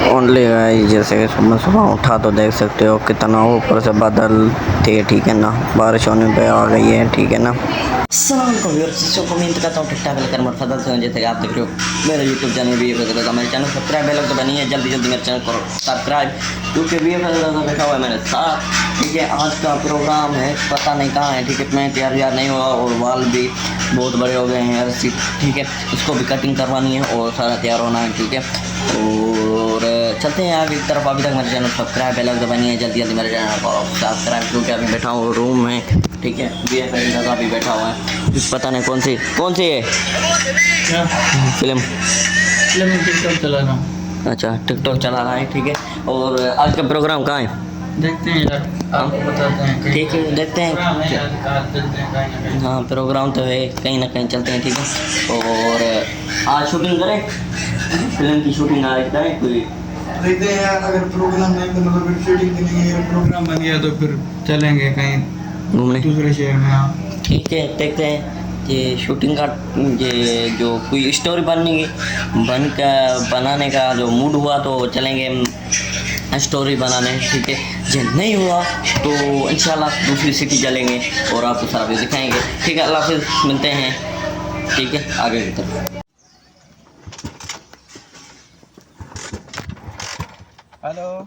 Only guys, जैसे कि सुबह सुबह उठा तो देख सकते हो कितना ऊपर से बादल थे, ठीक है ना। बारिश होने पे आ गई है, ठीक है ना। उम्मीद करता हूँ ठीक ठाक लेकर मरफदल से जैसे कि आप देख रहे हो मेरे यूट्यूब चैनल भी मेरे चैनल सब्सक्राइब है तो बनी है, जल्दी जल्दी मेरे चैनल को सब्सक्राइब, क्योंकि भी बैठा हुआ है मेरे साथ, ठीक है। आज का प्रोग्राम है, पता नहीं कहाँ है, ठीक है। मैं तैयार नहीं हुआ और बाल भी बहुत बड़े हो गए हैं यार, ठीक है। इसको भी कटिंग करवानी है और सारा तैयार होना है, ठीक है। और चलते हैं आगे की तरफ। अभी तक मेरे चैनल सब्सक्राइब है लग बनी है, जल्दी जल्दी मेरे चैनल को सब्सक्राइब, क्योंकि अभी बैठा हूँ रूम में, ठीक है। बी एफ दादा भी बैठा हुआ है, पता नहीं कौन सी है क्या फिल्म। टिकटॉक चला रहा हूँ। अच्छा, टिकटॉक चला रहा है, ठीक है। और आज का प्रोग्राम कहाँ है? देखते हैं यार, आपको बताते हैं। ठीक है, देखते हैं। प्रोग्राम है यार, चलते हैं कहीं ना कहीं। हाँ, प्रोग्राम तो है, कहीं ना कहीं चलते हैं, ठीक है। और आज शूटिंग करें, फिल्म की शूटिंग आज करें कोई। देखते हैं यार, अगर प्रोग्राम नहीं बना तो फिर शूटिंग के लिए, अगर प्रोग्राम बन गया तो फिर चलेंगे कहीं घूमने, दूसरे शहर में। हाँ ठीक है, देखते हैं। ये शूटिंग का ये जो कोई स्टोरी बनाने का जो मूड हुआ तो चलेंगे स्टोरी बनाने, ठीक है। जो नहीं हुआ तो इंशाल्लाह दूसरी सिटी चलेंगे और आपको सारा भी दिखाएंगे, ठीक है। अल्लाह हाफिज़, मिलते हैं, ठीक है, आगे की तरफ। हेलो,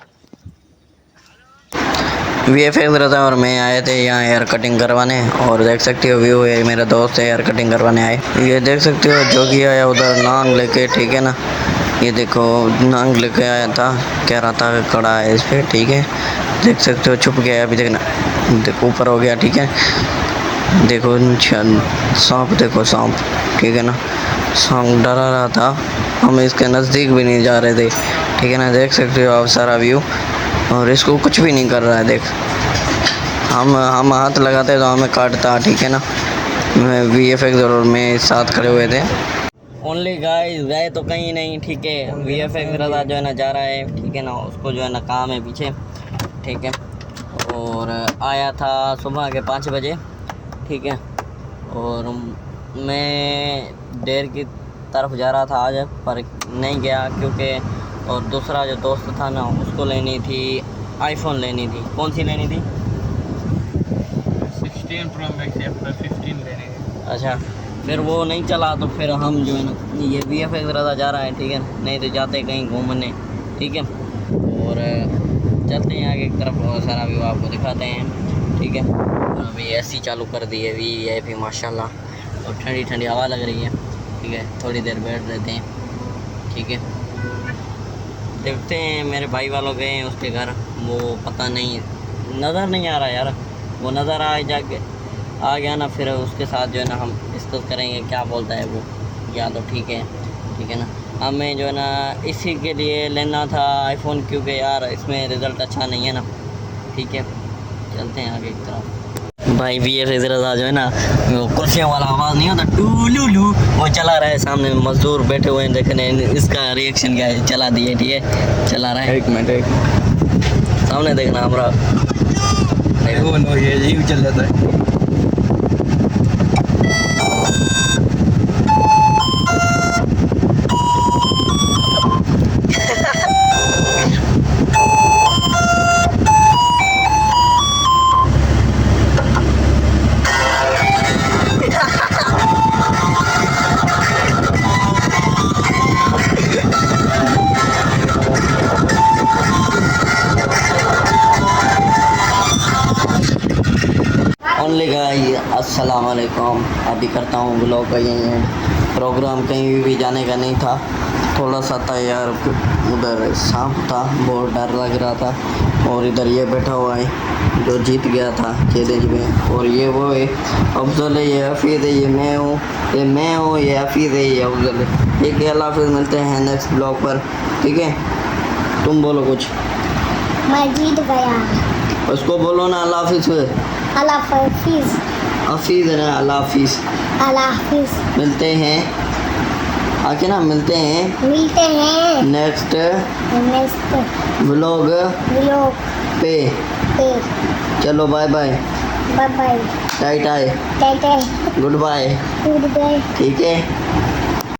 VFX रहा और मैं आए थे यहाँ हेयर कटिंग करवाने, और देख सकते हो व्यू है, मेरा दोस्त है हेयर कटिंग करवाने आए। ये देख सकते हो जो कि आया उधर नांग लेके, ठीक है ना। ये देखो नांग लेके आया था, कह रहा था खड़ा है इस पर, ठीक है। देख सकते हो छुप गया अभी, देखना, देखो ऊपर हो गया, ठीक है। देखो सांप, देखो सांप, ठीक है ना। सांप डरा रहा था, हम इसके नज़दीक भी नहीं जा रहे थे, ठीक है ना। देख सकते हो आप सारा व्यू, और इसको कुछ भी नहीं कर रहा है, देख। हम हाथ लगाते तो हमें काटता, ठीक है ना। मैं VFX और मैं साथ खड़े हुए थे। ओनली गाइस, गए तो कहीं नहीं, ठीक है। VFX रजा जो है ना जा रहा है, ठीक है ना। उसको जो है ना काम है पीछे, ठीक है। और आया था सुबह के 5 बजे, ठीक है। और मैं देर की तरफ जा रहा था आज, पर नहीं गया क्योंकि, और दूसरा जो दोस्त था ना उसको लेनी थी आईफोन लेनी थी। कौन सी लेनी थी? 16 प्रो मैक्स या फिर 15 लेने हैं। अच्छा, फिर वो नहीं चला तो फिर हम जो है ना ये VFX रजा जा रहा है, ठीक है। नहीं तो जाते कहीं घूमने, ठीक है। और चलते हैं आगे की तरफ, बहुत सारा व्यू आपको दिखाते हैं, ठीक है। और अभी AC चालू कर दी है VIP माशाल्लाह, और ठंडी ठंडी हवा लग रही है, ठीक है। थोड़ी देर बैठ रहते हैं, ठीक है। देखते हैं, मेरे भाई वालों गए हैं उसके घर, वो पता नहीं नज़र नहीं आ रहा यार, वो नज़र आ गया ना फिर उसके साथ जो है ना हम डिस्कस करेंगे क्या बोलता है वो, या तो ठीक है ना। हमें जो है ना इसी के लिए लेना था आईफोन, क्योंकि यार इसमें रिज़ल्ट अच्छा नहीं है ना, ठीक है। चलते हैं आगे की तरफ। भाई VFX रजा जो है ना, वो कुर्सियों वाला आवाज़ नहीं होता टूलूलू, वो चला रहा है। सामने मजदूर बैठे हुए हैं, देखने इसका रिएक्शन क्या है। चला दिए, ठीक है, चला रहा है। एक मिनट, सामने देखना हमारा, वो ये यही चल जाता है। ओनली गाइस, अस्सलाम वालेकुम। अभी करता हूँ ब्लॉग का यही प्रोग्राम, कहीं भी जाने का नहीं था। थोड़ा सा था यार, उधर सांप था, बहुत डर लग रहा था। और इधर ये बैठा हुआ है जो जीत गया था चैलेंज में, और ये वो है अफजल है, ये हफीज़ है, ये मैं हूँ, ये हफीज़ है, ये अफजल है, ठीक है। अल्लाह हाफिज़, मिलते हैं नेक्स्ट ब्लॉग पर, ठीक है। तुम बोलो कुछ। मैं जीत गया। उसको बोलो ना अल्लाह हाफिज़। अल्लाह हाफिज़। हफीज़ है ना, अल्लाह हाफिज़। अल्लाह हाफिज़। मिलते हैं आके ना, मिलते हैं नेक्स्ट व्लॉग पे। चलो बाय बाय, बाय बाय, टाई टाई, टाटा, गुड बाय, गुड बाय। ठीक है।